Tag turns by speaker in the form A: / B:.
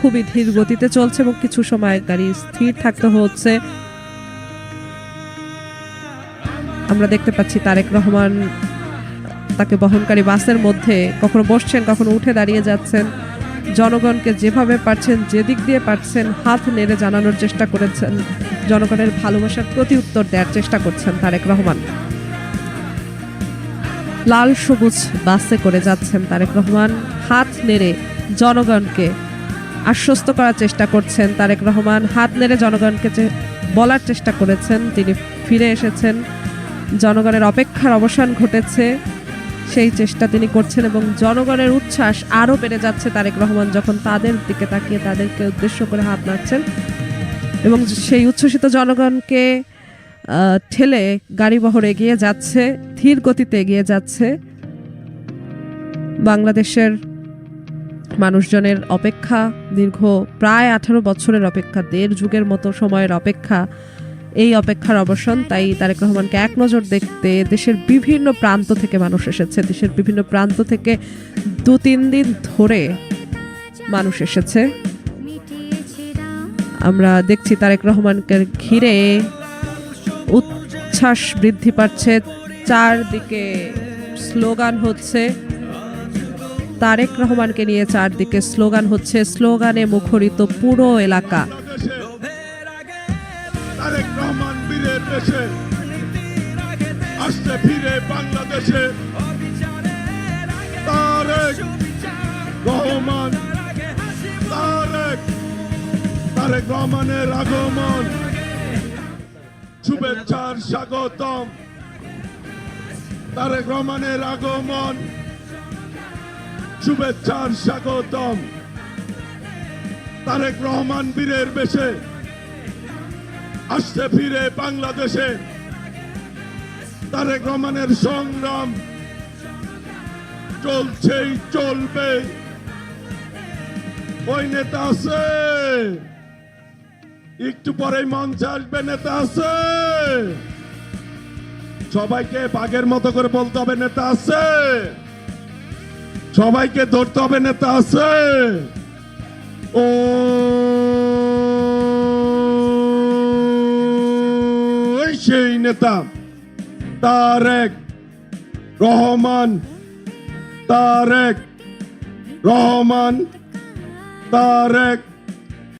A: খুবই ধীর গতিতে চলছে এবং কিছু সময় গাড়ি স্থির থাকতে হচ্ছে। আমরা দেখতে পাচ্ছি তারেক রহমান তাকে বহনকারী বাসের মধ্যে কখনো বসছেন, কখনো উঠে দাঁড়িয়ে যাচ্ছেন। জনগণকে যেভাবে পারছেন, যেদিক দিয়ে পারছেন হাত নেড়ে জানানোর চেষ্টা করেছেন, জনগণের ভালোবাসার প্রতি উত্তর দেওয়ার চেষ্টা করছেন তারেক রহমান। লাল সবুজ বাসে করে যাচ্ছেন তারেক রহমান, হাত নেড়ে জনগণকে আশ্বস্ত করার চেষ্টা করছেন তারেক রহমান। হাত নেড়ে জনগণকে বলার চেষ্টা করেছেন তিনি ফিরে এসেছেন, জনগণের অপেক্ষার অবসান ঘটেছে সেই চেষ্টা তিনি করছেন এবং জনগণের উচ্ছ্বাস আরও বেড়ে যাচ্ছে তারেক রহমান যখন তাদের দিকে তাকিয়ে তাদেরকে উদ্দেশ্য করে হাত নাড়ছেন এবং সেই উচ্ছ্বসিত জনগণকে ঠেলে গাড়িবহর এগিয়ে যাচ্ছে, ধীর গতিতে এগিয়ে যাচ্ছে। বাংলাদেশের মানুষজনের অপেক্ষা, দীর্ঘ প্রায় 18 বছরের অপেক্ষা, 1.5 যুগের মতো সময়ের অপেক্ষা, এই অপেক্ষার অবসান। তাই তারেক রহমানকে এক নজর দেখতে দেশের বিভিন্ন প্রান্ত থেকে মানুষ এসেছে, দেশের বিভিন্ন প্রান্ত থেকে 2-3 দিন ধরে মানুষ এসেছে। আমরা দেখছি তারেক রহমানকে ঘিরে উচ্ছ্বাস বৃদ্ধি পাচ্ছে, চারদিকে স্লোগান হচ্ছে, তারেক রহমানকে নিয়ে চারদিকে স্লোগান হচ্ছে, স্লোগানে মুখরিত পুরো এলাকা।
B: তারেক রহমান বীরের দেশে আসছে ফিরে বাংলাদেশে, তারেক রহমান, তারেক রহমানের আগমন, শুভেচ্ছার স্বাগতম। তারেক রহমানের আগমন, শুভেচ্ছার স্বাগতম। তারেক রহমান বীরের বেশে আসছে ফিরে বাংলাদেশে, তারেক রহমানের সংগ্রাম চলছেই চলবে। ওই নেতা আছে, একটু পরেই মঞ্চে আসবে, নেতা আছে। সবাইকে বাঘের মতো করে বলতে হবে নেতা আছে, সবাইকে ধরতে হবে নেতা আছে। ও সেই নেতা তারেক রহমান, তারেক রহমান, তারেক